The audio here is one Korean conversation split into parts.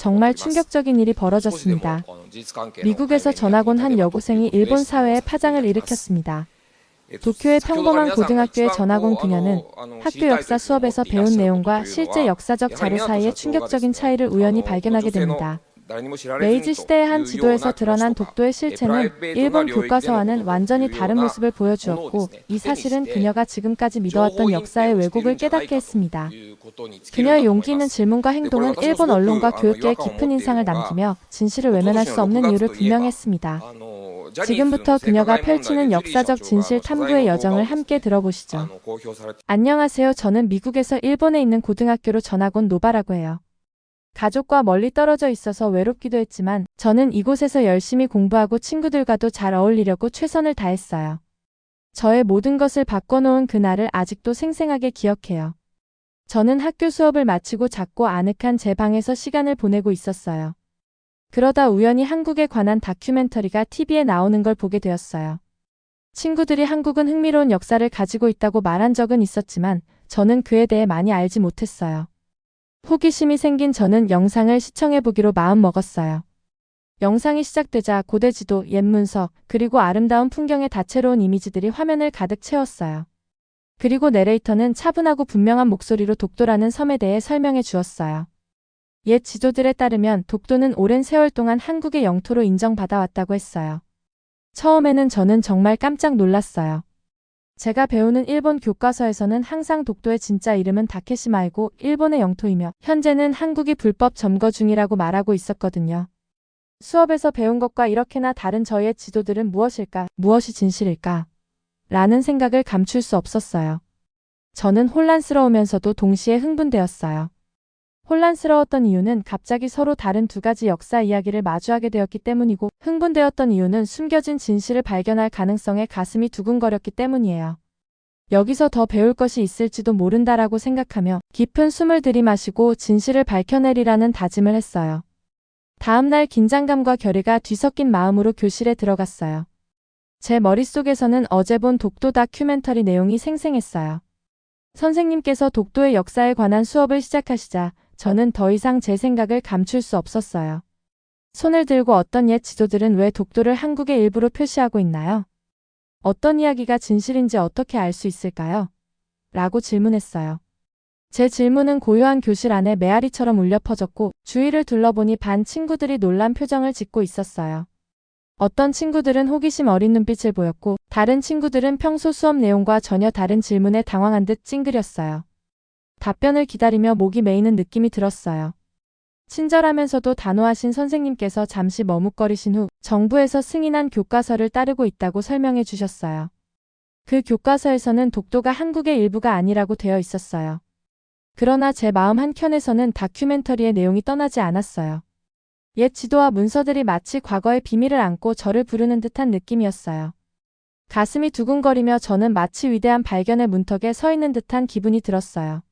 정말 충격적인 일이 벌어졌습니다. 미국에서 전학 온 한 여고생이 일본 사회에 파장을 일으켰습니다. 도쿄의 평범한 고등학교에 전학 온 그녀는 학교 역사 수업에서 배운 내용과 실제 역사적 자료 사이의 충격적인 차이를 우연히 발견하게 됩니다. 메이지 시대의 한 지도에서 드러난 독도의 실체는 일본 교과서와는 완전히 다른 모습을 보여주었고, 이 사실은 그녀가 지금까지 믿어왔던 역사의 왜곡을 깨닫게 했습니다. 그녀의 용기 있는 질문과 행동은 일본 언론과 교육계에 깊은 인상을 남기며 진실을 외면할 수 없는 이유를 분명했습니다. 지금부터 그녀가 펼치는 역사적 진실 탐구의 여정을 함께 들어보시죠. 안녕하세요. 저는 미국에서 일본에 있는 고등학교로 전학 온 노바라고 해요. 가족과 멀리 떨어져 있어서 외롭기도 했지만 저는 이곳에서 열심히 공부하고 친구들과도 잘 어울리려고 최선을 다했어요. 저의 모든 것을 바꿔놓은 그날을 아직도 생생하게 기억해요. 저는 학교 수업을 마치고 작고 아늑한 제 방에서 시간을 보내고 있었어요. 그러다 우연히 한국에 관한 다큐멘터리가 TV에 나오는 걸 보게 되었어요. 친구들이 한국은 흥미로운 역사를 가지고 있다고 말한 적은 있었지만 저는 그에 대해 많이 알지 못했어요. 호기심이 생긴 저는 영상을 시청해보기로 마음먹었어요. 영상이 시작되자 고대 지도, 옛 문서, 그리고 아름다운 풍경의 다채로운 이미지들이 화면을 가득 채웠어요. 그리고 내레이터는 차분하고 분명한 목소리로 독도라는 섬에 대해 설명해 주었어요. 옛 지도들에 따르면 독도는 오랜 세월 동안 한국의 영토로 인정받아왔다고 했어요. 처음에는 저는 정말 깜짝 놀랐어요. 제가 배우는 일본 교과서에서는 항상 독도의 진짜 이름은 다케시마이고 일본의 영토이며 현재는 한국이 불법 점거 중이라고 말하고 있었거든요. 수업에서 배운 것과 이렇게나 다른 저희의 지도들은 무엇일까? 무엇이 진실일까? 라는 생각을 감출 수 없었어요. 저는 혼란스러우면서도 동시에 흥분되었어요. 혼란스러웠던 이유는 갑자기 서로 다른 두 가지 역사 이야기를 마주하게 되었기 때문이고, 흥분되었던 이유는 숨겨진 진실을 발견할 가능성에 가슴이 두근거렸기 때문이에요. 여기서 더 배울 것이 있을지도 모른다라고 생각하며 깊은 숨을 들이마시고 진실을 밝혀내리라는 다짐을 했어요. 다음날 긴장감과 결의가 뒤섞인 마음으로 교실에 들어갔어요. 제 머릿속에서는 어제 본 독도 다큐멘터리 내용이 생생했어요. 선생님께서 독도의 역사에 관한 수업을 시작하시자 저는 더 이상 제 생각을 감출 수 없었어요. 손을 들고 어떤 옛 지도들은 왜 독도를 한국의 일부로 표시하고 있나요? 어떤 이야기가 진실인지 어떻게 알 수 있을까요? 라고 질문했어요. 제 질문은 고요한 교실 안에 메아리처럼 울려 퍼졌고, 주위를 둘러보니 반 친구들이 놀란 표정을 짓고 있었어요. 어떤 친구들은 호기심 어린 눈빛을 보였고, 다른 친구들은 평소 수업 내용과 전혀 다른 질문에 당황한 듯 찡그렸어요. 답변을 기다리며 목이 메이는 느낌이 들었어요. 친절하면서도 단호하신 선생님께서 잠시 머뭇거리신 후 정부에서 승인한 교과서를 따르고 있다고 설명해 주셨어요. 그 교과서에서는 독도가 한국의 일부가 아니라고 되어 있었어요. 그러나 제 마음 한켠에서는 다큐멘터리의 내용이 떠나지 않았어요. 옛 지도와 문서들이 마치 과거의 비밀을 안고 저를 부르는 듯한 느낌이었어요. 가슴이 두근거리며 저는 마치 위대한 발견의 문턱에 서 있는 듯한 기분이 들었어요.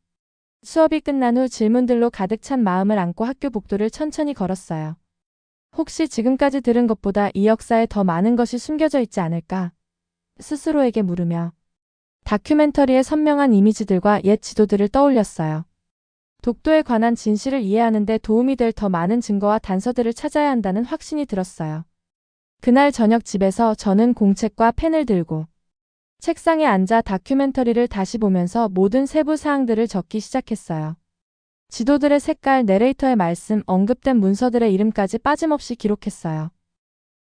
수업이 끝난 후 질문들로 가득 찬 마음을 안고 학교 복도를 천천히 걸었어요. 혹시 지금까지 들은 것보다 이 역사에 더 많은 것이 숨겨져 있지 않을까? 스스로에게 물으며 다큐멘터리의 선명한 이미지들과 옛 지도들을 떠올렸어요. 독도에 관한 진실을 이해하는 데 도움이 될 더 많은 증거와 단서들을 찾아야 한다는 확신이 들었어요. 그날 저녁 집에서 저는 공책과 펜을 들고 책상에 앉아 다큐멘터리를 다시 보면서 모든 세부 사항들을 적기 시작했어요. 지도들의 색깔, 내레이터의 말씀, 언급된 문서들의 이름까지 빠짐없이 기록했어요.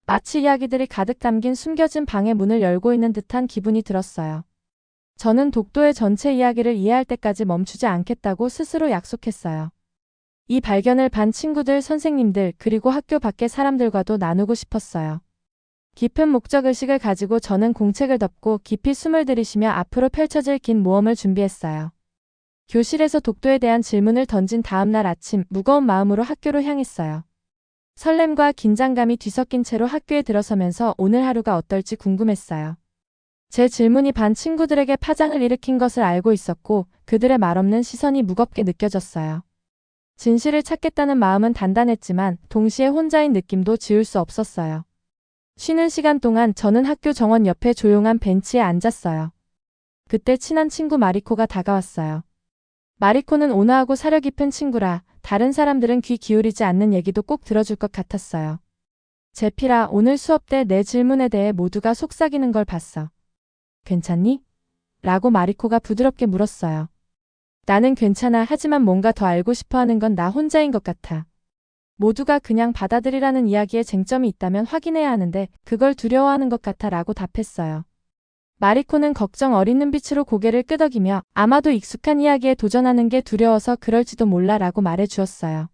마치 이야기들이 가득 담긴 숨겨진 방의 문을 열고 있는 듯한 기분이 들었어요. 저는 독도의 전체 이야기를 이해할 때까지 멈추지 않겠다고 스스로 약속했어요. 이 발견을 반 친구들, 선생님들, 그리고 학교 밖의 사람들과도 나누고 싶었어요. 깊은 목적의식을 가지고 저는 공책을 덮고 깊이 숨을 들이쉬며 앞으로 펼쳐질 긴 모험을 준비했어요. 교실에서 독도에 대한 질문을 던진 다음 날 아침, 무거운 마음으로 학교로 향했어요. 설렘과 긴장감이 뒤섞인 채로 학교에 들어서면서 오늘 하루가 어떨지 궁금했어요. 제 질문이 반 친구들에게 파장을 일으킨 것을 알고 있었고, 그들의 말없는 시선이 무겁게 느껴졌어요. 진실을 찾겠다는 마음은 단단했지만 동시에 혼자인 느낌도 지울 수 없었어요. 쉬는 시간 동안 저는 학교 정원 옆에 조용한 벤치에 앉았어요. 그때 친한 친구 마리코가 다가왔어요. 마리코는 온화하고 사려 깊은 친구라 다른 사람들은 귀 기울이지 않는 얘기도 꼭 들어줄 것 같았어요. 제필아, 오늘 수업 때 내 질문에 대해 모두가 속삭이는 걸 봤어. 괜찮니? 라고 마리코가 부드럽게 물었어요. 나는 괜찮아. 하지만 뭔가 더 알고 싶어 하는 건 나 혼자인 것 같아. 모두가 그냥 받아들이라는 이야기에 쟁점이 있다면 확인해야 하는데 그걸 두려워하는 것 같아 라고 답했어요. 마리코는 걱정 어린 눈빛으로 고개를 끄덕이며 아마도 익숙한 이야기에 도전하는 게 두려워서 그럴지도 몰라 라고 말해 주었어요.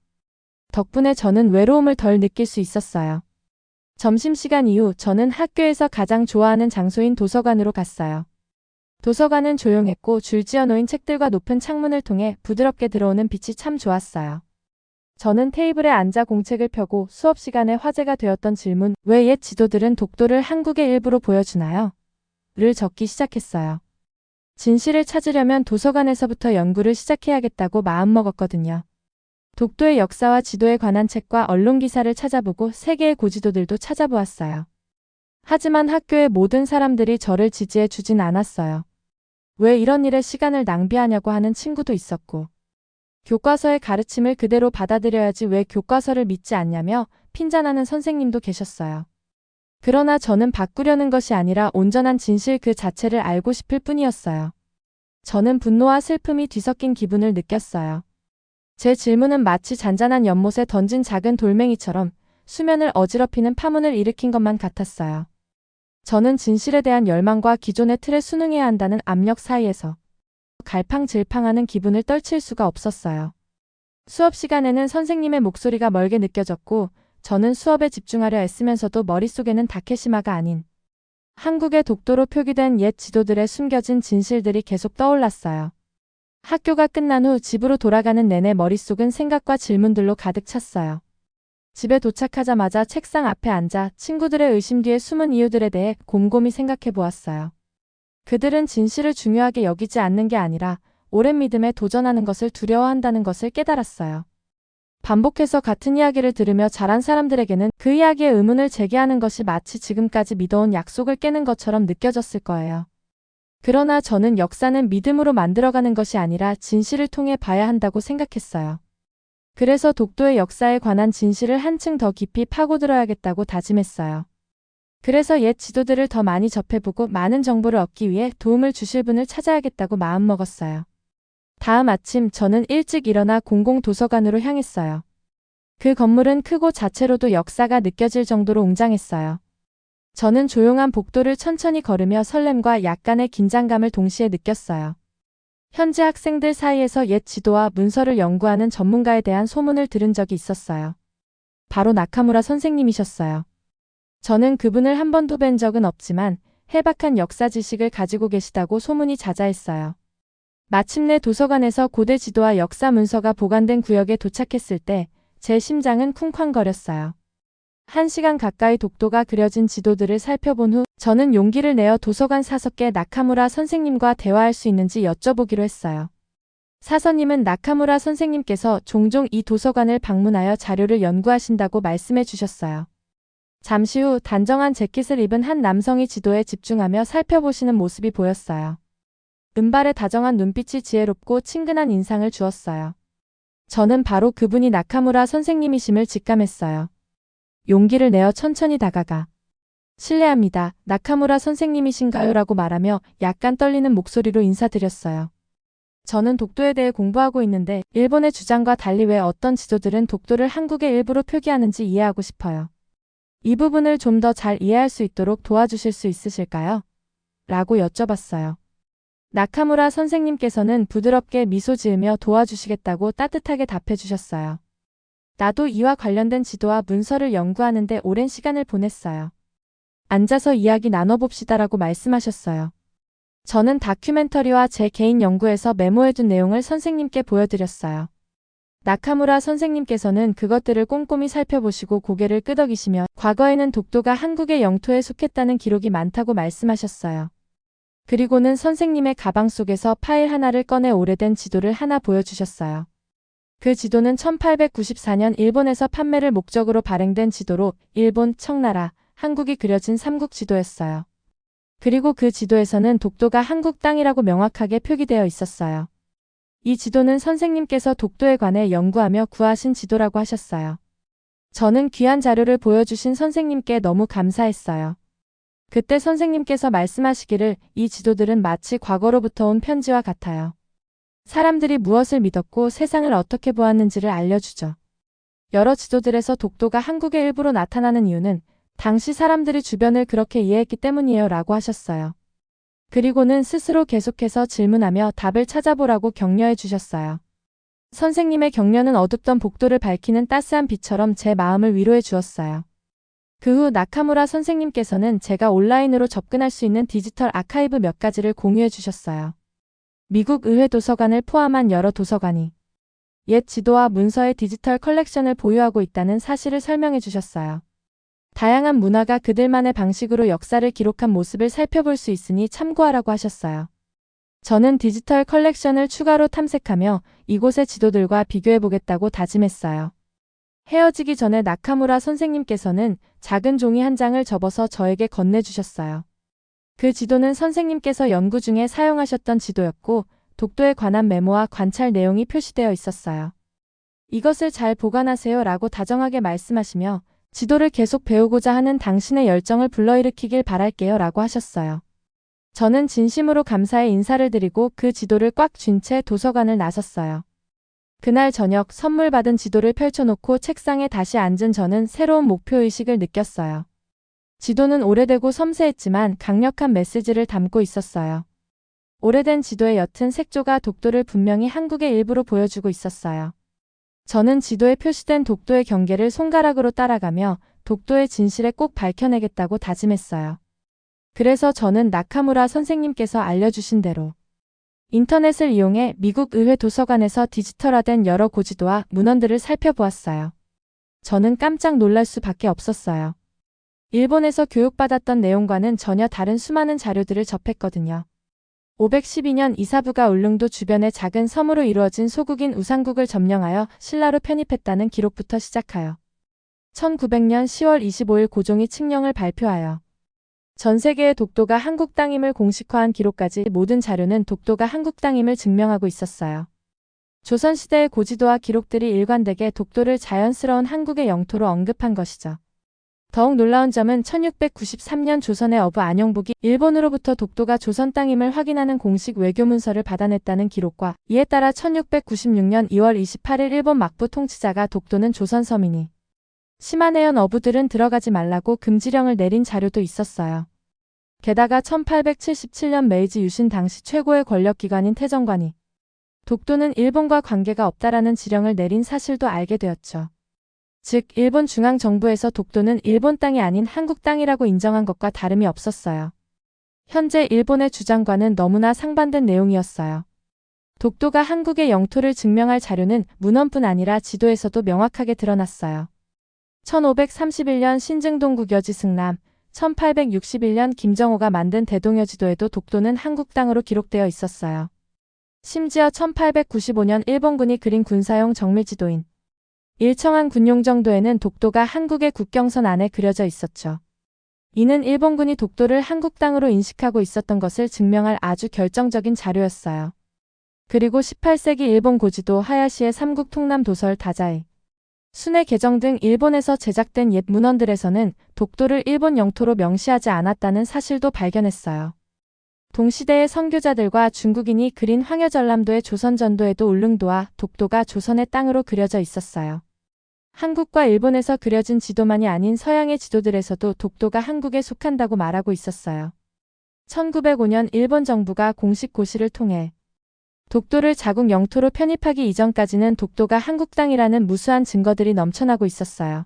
덕분에 저는 외로움을 덜 느낄 수 있었어요. 점심시간 이후 저는 학교에서 가장 좋아하는 장소인 도서관으로 갔어요. 도서관은 조용했고 줄지어 놓인 책들과 높은 창문을 통해 부드럽게 들어오는 빛이 참 좋았어요. 저는 테이블에 앉아 공책을 펴고 수업 시간에 화제가 되었던 질문, 왜 옛 지도들은 독도를 한국의 일부로 보여주나요? 를 적기 시작했어요. 진실을 찾으려면 도서관에서부터 연구를 시작해야겠다고 마음먹었거든요. 독도의 역사와 지도에 관한 책과 언론 기사를 찾아보고 세계의 고지도들도 찾아보았어요. 하지만 학교의 모든 사람들이 저를 지지해 주진 않았어요. 왜 이런 일에 시간을 낭비하냐고 하는 친구도 있었고, 교과서의 가르침을 그대로 받아들여야지 왜 교과서를 믿지 않냐며 핀잔하는 선생님도 계셨어요. 그러나 저는 바꾸려는 것이 아니라 온전한 진실 그 자체를 알고 싶을 뿐이었어요. 저는 분노와 슬픔이 뒤섞인 기분을 느꼈어요. 제 질문은 마치 잔잔한 연못에 던진 작은 돌멩이처럼 수면을 어지럽히는 파문을 일으킨 것만 같았어요. 저는 진실에 대한 열망과 기존의 틀에 순응해야 한다는 압력 사이에서 갈팡질팡하는 기분을 떨칠 수가 없었어요. 수업 시간에는 선생님의 목소리가 멀게 느껴졌고 저는 수업에 집중하려 애쓰면서도 머릿속에는 다케시마가 아닌 한국의 독도로 표기된 옛 지도들의 숨겨진 진실들이 계속 떠올랐어요. 학교가 끝난 후 집으로 돌아가는 내내 머릿속은 생각과 질문들로 가득 찼어요. 집에 도착하자마자 책상 앞에 앉아 친구들의 의심 뒤에 숨은 이유들에 대해 곰곰이 생각해 보았어요. 그들은 진실을 중요하게 여기지 않는 게 아니라 오랜 믿음에 도전하는 것을 두려워한다는 것을 깨달았어요. 반복해서 같은 이야기를 들으며 자란 사람들에게는 그 이야기에 의문을 제기하는 것이 마치 지금까지 믿어온 약속을 깨는 것처럼 느껴졌을 거예요. 그러나 저는 역사는 믿음으로 만들어가는 것이 아니라 진실을 통해 봐야 한다고 생각했어요. 그래서 독도의 역사에 관한 진실을 한층 더 깊이 파고들어야겠다고 다짐했어요. 그래서 옛 지도들을 더 많이 접해보고 많은 정보를 얻기 위해 도움을 주실 분을 찾아야겠다고 마음먹었어요. 다음 아침 저는 일찍 일어나 공공도서관으로 향했어요. 그 건물은 크고 자체로도 역사가 느껴질 정도로 웅장했어요. 저는 조용한 복도를 천천히 걸으며 설렘과 약간의 긴장감을 동시에 느꼈어요. 현지 학생들 사이에서 옛 지도와 문서를 연구하는 전문가에 대한 소문을 들은 적이 있었어요. 바로 나카무라 선생님이셨어요. 저는 그분을 한 번도 뵌 적은 없지만 해박한 역사 지식을 가지고 계시다고 소문이 자자했어요. 마침내 도서관에서 고대 지도와 역사 문서가 보관된 구역에 도착했을 때 제 심장은 쿵쾅거렸어요. 1시간 가까이 독도가 그려진 지도들을 살펴본 후 저는 용기를 내어 도서관 사석계 나카무라 선생님과 대화할 수 있는지 여쭤보기로 했어요. 사서님은 나카무라 선생님께서 종종 이 도서관을 방문하여 자료를 연구하신다고 말씀해 주셨어요. 잠시 후 단정한 재킷을 입은 한 남성이 지도에 집중하며 살펴보시는 모습이 보였어요. 은발의 다정한 눈빛이 지혜롭고 친근한 인상을 주었어요. 저는 바로 그분이 나카무라 선생님이심을 직감했어요. 용기를 내어 천천히 다가가 실례합니다. 나카무라 선생님이신가요? 라고 말하며 약간 떨리는 목소리로 인사드렸어요. 저는 독도에 대해 공부하고 있는데 일본의 주장과 달리 왜 어떤 지도들은 독도를 한국의 일부로 표기하는지 이해하고 싶어요. 이 부분을 좀 더 잘 이해할 수 있도록 도와주실 수 있으실까요? 라고 여쭤봤어요. 나카무라 선생님께서는 부드럽게 미소 지으며 도와주시겠다고 따뜻하게 답해 주셨어요. 나도 이와 관련된 지도와 문서를 연구하는데 오랜 시간을 보냈어요. 앉아서 이야기 나눠봅시다라고 말씀하셨어요. 저는 다큐멘터리와 제 개인 연구에서 메모해둔 내용을 선생님께 보여드렸어요. 나카무라 선생님께서는 그것들을 꼼꼼히 살펴보시고 고개를 끄덕이시며 과거에는 독도가 한국의 영토에 속했다는 기록이 많다고 말씀하셨어요. 그리고는 선생님의 가방 속에서 파일 하나를 꺼내 오래된 지도를 하나 보여주셨어요. 그 지도는 1894년 일본에서 판매를 목적으로 발행된 지도로 일본, 청나라, 한국이 그려진 삼국 지도였어요. 그리고 그 지도에서는 독도가 한국 땅이라고 명확하게 표기되어 있었어요. 이 지도는 선생님께서 독도에 관해 연구하며 구하신 지도라고 하셨어요. 저는 귀한 자료를 보여주신 선생님께 너무 감사했어요. 그때 선생님께서 말씀하시기를 이 지도들은 마치 과거로부터 온 편지와 같아요. 사람들이 무엇을 믿었고 세상을 어떻게 보았는지를 알려주죠. 여러 지도들에서 독도가 한국의 일부로 나타나는 이유는 당시 사람들이 주변을 그렇게 이해했기 때문이에요 라고 하셨어요. 그리고는 스스로 계속해서 질문하며 답을 찾아보라고 격려해 주셨어요. 선생님의 격려는 어둡던 복도를 밝히는 따스한 빛처럼 제 마음을 위로해 주었어요. 그 후 나카무라 선생님께서는 제가 온라인으로 접근할 수 있는 디지털 아카이브 몇 가지를 공유해 주셨어요. 미국 의회 도서관을 포함한 여러 도서관이 옛 지도와 문서의 디지털 컬렉션을 보유하고 있다는 사실을 설명해 주셨어요. 다양한 문화가 그들만의 방식으로 역사를 기록한 모습을 살펴볼 수 있으니 참고하라고 하셨어요. 저는 디지털 컬렉션을 추가로 탐색하며 이곳의 지도들과 비교해 보겠다고 다짐했어요. 헤어지기 전에 나카무라 선생님께서는 작은 종이 한 장을 접어서 저에게 건네주셨어요. 그 지도는 선생님께서 연구 중에 사용하셨던 지도였고 독도에 관한 메모와 관찰 내용이 표시되어 있었어요. 이것을 잘 보관하세요 라고 다정하게 말씀하시며 지도를 계속 배우고자 하는 당신의 열정을 불러일으키길 바랄게요 라고 하셨어요. 저는 진심으로 감사의 인사를 드리고 그 지도를 꽉 쥔 채 도서관을 나섰어요. 그날 저녁 선물 받은 지도를 펼쳐놓고 책상에 다시 앉은 저는 새로운 목표의식을 느꼈어요. 지도는 오래되고 섬세했지만 강력한 메시지를 담고 있었어요. 오래된 지도의 옅은 색조가 독도를 분명히 한국의 일부로 보여주고 있었어요. 저는 지도에 표시된 독도의 경계를 손가락으로 따라가며 독도의 진실을 꼭 밝혀내겠다고 다짐했어요. 그래서 저는 나카무라 선생님께서 알려주신 대로 인터넷을 이용해 미국 의회 도서관에서 디지털화된 여러 고지도와 문헌들을 살펴보았어요. 저는 깜짝 놀랄 수밖에 없었어요. 일본에서 교육받았던 내용과는 전혀 다른 수많은 자료들을 접했거든요. 512년 이사부가 울릉도 주변의 작은 섬으로 이루어진 소국인 우상국을 점령하여 신라로 편입했다는 기록부터 시작하여 1900년 10월 25일 고종이 칙령을 발표하여 전 세계의 독도가 한국 땅임을 공식화한 기록까지 모든 자료는 독도가 한국 땅임을 증명하고 있었어요. 조선시대의 고지도와 기록들이 일관되게 독도를 자연스러운 한국의 영토로 언급한 것이죠. 더욱 놀라운 점은 1693년 조선의 어부 안영복이 일본으로부터 독도가 조선 땅임을 확인하는 공식 외교문서를 받아냈다는 기록과 이에 따라 1696년 2월 28일 일본 막부 통치자가 독도는 조선 서민이 심한해연 어부들은 들어가지 말라고 금지령을 내린 자료도 있었어요. 게다가 1877년 메이지 유신 당시 최고의 권력기관인 태정관이 독도는 일본과 관계가 없다라는 지령을 내린 사실도 알게 되었죠. 즉 일본 중앙정부에서 독도는 일본 땅이 아닌 한국 땅이라고 인정한 것과 다름이 없었어요. 현재 일본의 주장과는 너무나 상반된 내용이었어요. 독도가 한국의 영토를 증명할 자료는 문헌뿐 아니라 지도에서도 명확하게 드러났어요. 1531년 신증동국여지 승남, 1861년 김정호가 만든 대동여지도에도 독도는 한국 땅으로 기록되어 있었어요. 심지어 1895년 일본군이 그린 군사용 정밀지도인 일청한 군용정도에는 독도가 한국의 국경선 안에 그려져 있었죠. 이는 일본군이 독도를 한국 땅으로 인식하고 있었던 것을 증명할 아주 결정적인 자료였어요. 그리고 18세기 일본 고지도 하야시의 삼국 통남 도설 다자이, 순회 개정 등 일본에서 제작된 옛 문헌들에서는 독도를 일본 영토로 명시하지 않았다는 사실도 발견했어요. 동시대의 선교자들과 중국인이 그린 황여전람도의 조선전도에도 울릉도와 독도가 조선의 땅으로 그려져 있었어요. 한국과 일본에서 그려진 지도만이 아닌 서양의 지도들에서도 독도가 한국에 속한다고 말하고 있었어요. 1905년 일본 정부가 공식 고시를 통해 독도를 자국 영토로 편입하기 이전까지는 독도가 한국 땅이라는 무수한 증거들이 넘쳐나고 있었어요.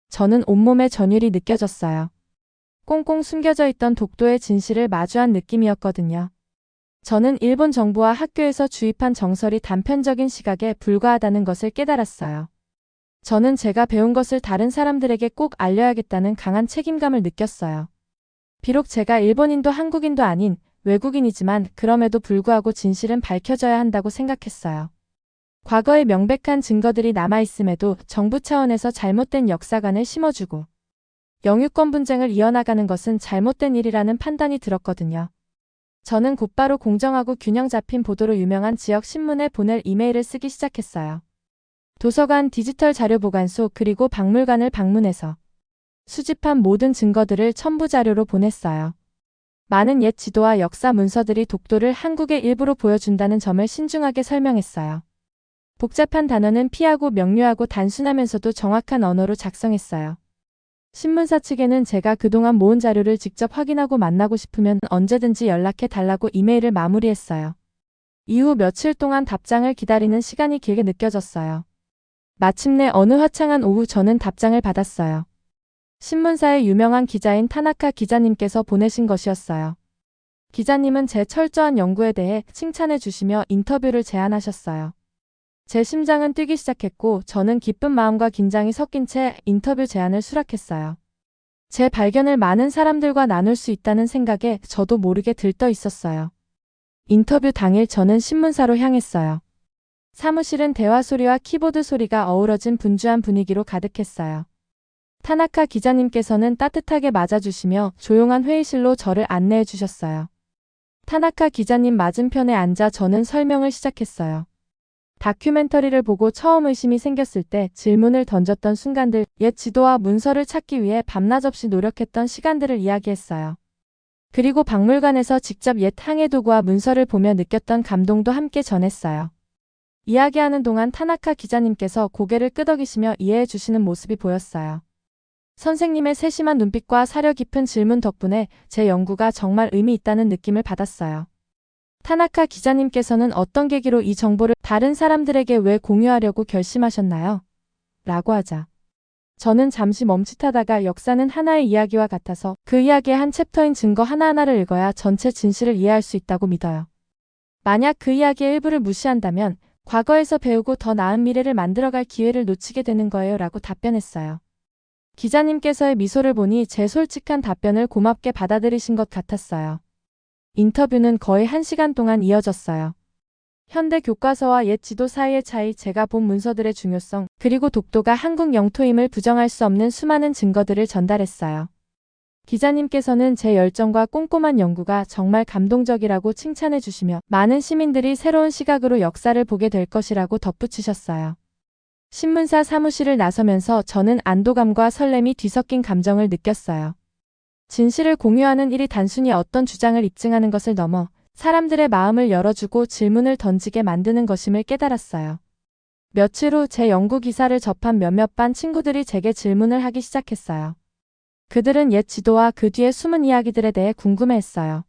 저는 온몸에 전율이 느껴졌어요. 꽁꽁 숨겨져 있던 독도의 진실을 마주한 느낌이었거든요. 저는 일본 정부와 학교에서 주입한 정설이 단편적인 시각에 불과하다는 것을 깨달았어요. 저는 제가 배운 것을 다른 사람들에게 꼭 알려야겠다는 강한 책임감을 느꼈어요. 비록 제가 일본인도 한국인도 아닌 외국인이지만 그럼에도 불구하고 진실은 밝혀져야 한다고 생각했어요. 과거의 명백한 증거들이 남아있음에도 정부 차원에서 잘못된 역사관을 심어주고 영유권 분쟁을 이어나가는 것은 잘못된 일이라는 판단이 들었거든요. 저는 곧바로 공정하고 균형 잡힌 보도로 유명한 지역 신문에 보낼 이메일을 쓰기 시작했어요. 도서관, 디지털 자료 보관소, 그리고 박물관을 방문해서 수집한 모든 증거들을 첨부 자료로 보냈어요. 많은 옛 지도와 역사 문서들이 독도를 한국의 일부로 보여준다는 점을 신중하게 설명했어요. 복잡한 단어는 피하고 명료하고 단순하면서도 정확한 언어로 작성했어요. 신문사 측에는 제가 그동안 모은 자료를 직접 확인하고 만나고 싶으면 언제든지 연락해 달라고 이메일을 마무리했어요. 이후 며칠 동안 답장을 기다리는 시간이 길게 느껴졌어요. 마침내 어느 화창한 오후 저는 답장을 받았어요. 신문사의 유명한 기자인 타나카 기자님께서 보내신 것이었어요. 기자님은 제 철저한 연구에 대해 칭찬해 주시며 인터뷰를 제안하셨어요. 제 심장은 뛰기 시작했고 저는 기쁜 마음과 긴장이 섞인 채 인터뷰 제안을 수락했어요. 제 발견을 많은 사람들과 나눌 수 있다는 생각에 저도 모르게 들떠 있었어요. 인터뷰 당일 저는 신문사로 향했어요. 사무실은 대화 소리와 키보드 소리가 어우러진 분주한 분위기로 가득했어요. 타나카 기자님께서는 따뜻하게 맞아주시며 조용한 회의실로 저를 안내해 주셨어요. 타나카 기자님 맞은편에 앉아 저는 설명을 시작했어요. 다큐멘터리를 보고 처음 의심이 생겼을 때 질문을 던졌던 순간들, 옛 지도와 문서를 찾기 위해 밤낮 없이 노력했던 시간들을 이야기했어요. 그리고 박물관에서 직접 옛 항해 도구와 문서를 보며 느꼈던 감동도 함께 전했어요. 이야기하는 동안 타나카 기자님께서 고개를 끄덕이시며 이해해 주시는 모습이 보였어요. 선생님의 세심한 눈빛과 사려 깊은 질문 덕분에 제 연구가 정말 의미 있다는 느낌을 받았어요. 타나카 기자님께서는 어떤 계기로 이 정보를 다른 사람들에게 왜 공유하려고 결심하셨나요? 라고 하자. 저는 잠시 멈칫하다가 역사는 하나의 이야기와 같아서 그 이야기의 한 챕터인 증거 하나하나를 읽어야 전체 진실을 이해할 수 있다고 믿어요. 만약 그 이야기의 일부를 무시한다면 과거에서 배우고 더 나은 미래를 만들어갈 기회를 놓치게 되는 거예요 라고 답변했어요. 기자님께서의 미소를 보니 제 솔직한 답변을 고맙게 받아들이신 것 같았어요. 인터뷰는 거의 1시간 동안 이어졌어요. 현대 교과서와 옛 지도 사이의 차이, 제가 본 문서들의 중요성, 그리고 독도가 한국 영토임을 부정할 수 없는 수많은 증거들을 전달했어요. 기자님께서는 제 열정과 꼼꼼한 연구가 정말 감동적이라고 칭찬해 주시며 많은 시민들이 새로운 시각으로 역사를 보게 될 것이라고 덧붙이셨어요. 신문사 사무실을 나서면서 저는 안도감과 설렘이 뒤섞인 감정을 느꼈어요. 진실을 공유하는 일이 단순히 어떤 주장을 입증하는 것을 넘어 사람들의 마음을 열어주고 질문을 던지게 만드는 것임을 깨달았어요. 며칠 후 제 연구 기사를 접한 몇몇 반 친구들이 제게 질문을 하기 시작했어요. 그들은 옛 지도와 그 뒤의 숨은 이야기들에 대해 궁금해했어요.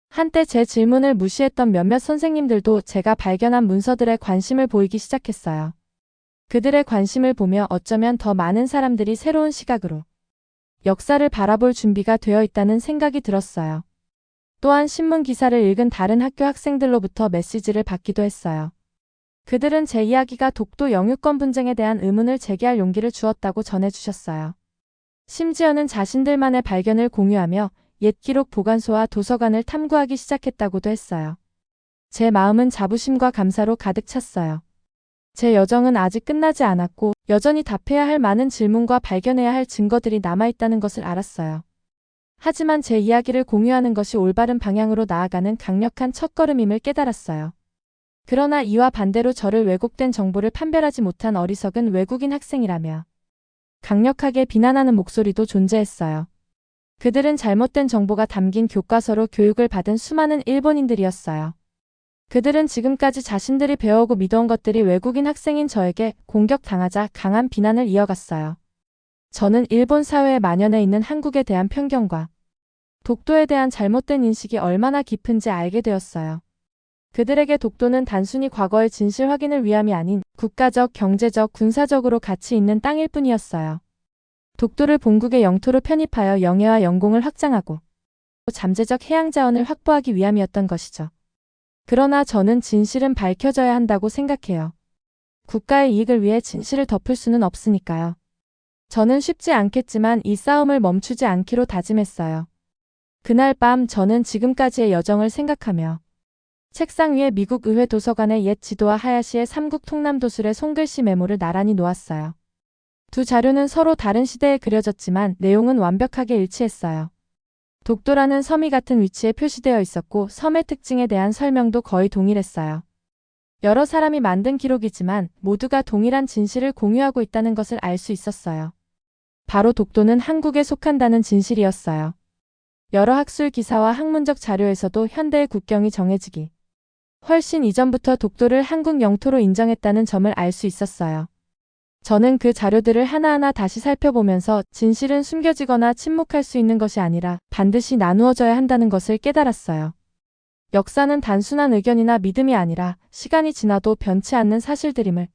한때 제 질문을 무시했던 몇몇 선생님들도 제가 발견한 문서들에 관심을 보이기 시작했어요. 그들의 관심을 보며 어쩌면 더 많은 사람들이 새로운 시각으로 역사를 바라볼 준비가 되어 있다는 생각이 들었어요. 또한 신문 기사를 읽은 다른 학교 학생들로부터 메시지를 받기도 했어요. 그들은 제 이야기가 독도 영유권 분쟁에 대한 의문을 제기할 용기를 주었다고 전해주셨어요. 심지어는 자신들만의 발견을 공유하며 옛 기록 보관소와 도서관을 탐구하기 시작했다고도 했어요. 제 마음은 자부심과 감사로 가득 찼어요. 제 여정은 아직 끝나지 않았고 여전히 답해야 할 많은 질문과 발견해야 할 증거들이 남아있다는 것을 알았어요. 하지만 제 이야기를 공유하는 것이 올바른 방향으로 나아가는 강력한 첫걸음임을 깨달았어요. 그러나 이와 반대로 저를 왜곡된 정보를 판별하지 못한 어리석은 외국인 학생이라며 강력하게 비난하는 목소리도 존재했어요. 그들은 잘못된 정보가 담긴 교과서로 교육을 받은 수많은 일본인들이었어요. 그들은 지금까지 자신들이 배워오고 믿어온 것들이 외국인 학생인 저에게 공격당하자 강한 비난을 이어갔어요. 저는 일본 사회에 만연해 있는 한국에 대한 편견과 독도에 대한 잘못된 인식이 얼마나 깊은지 알게 되었어요. 그들에게 독도는 단순히 과거의 진실 확인을 위함이 아닌 국가적, 경제적, 군사적으로 가치 있는 땅일 뿐이었어요. 독도를 본국의 영토로 편입하여 영해와 영공을 확장하고 잠재적 해양 자원을 확보하기 위함이었던 것이죠. 그러나 저는 진실은 밝혀져야 한다고 생각해요. 국가의 이익을 위해 진실을 덮을 수는 없으니까요. 저는 쉽지 않겠지만 이 싸움을 멈추지 않기로 다짐했어요. 그날 밤 저는 지금까지의 여정을 생각하며 책상 위에 미국 의회 도서관의 옛 지도와 하야시의 삼국 통남도술의 손글씨 메모를 나란히 놓았어요. 두 자료는 서로 다른 시대에 그려졌지만 내용은 완벽하게 일치했어요. 독도라는 섬이 같은 위치에 표시되어 있었고 섬의 특징에 대한 설명도 거의 동일했어요. 여러 사람이 만든 기록이지만 모두가 동일한 진실을 공유하고 있다는 것을 알 수 있었어요. 바로 독도는 한국에 속한다는 진실이었어요. 여러 학술 기사와 학문적 자료에서도 현대의 국경이 정해지기 훨씬 이전부터 독도를 한국 영토로 인정했다는 점을 알 수 있었어요. 저는 그 자료들을 하나하나 다시 살펴보면서 진실은 숨겨지거나 침묵할 수 있는 것이 아니라 반드시 나누어져야 한다는 것을 깨달았어요. 역사는 단순한 의견이나 믿음이 아니라 시간이 지나도 변치 않는 사실들임을.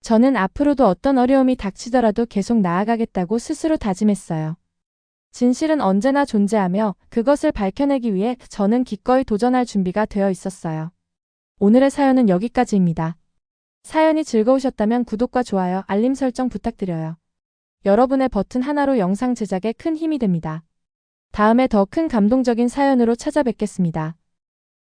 저는 앞으로도 어떤 어려움이 닥치더라도 계속 나아가겠다고 스스로 다짐했어요. 진실은 언제나 존재하며 그것을 밝혀내기 위해 저는 기꺼이 도전할 준비가 되어 있었어요. 오늘의 사연은 여기까지입니다. 사연이 즐거우셨다면 구독과 좋아요, 알림 설정 부탁드려요. 여러분의 버튼 하나로 영상 제작에 큰 힘이 됩니다. 다음에 더 큰 감동적인 사연으로 찾아뵙겠습니다.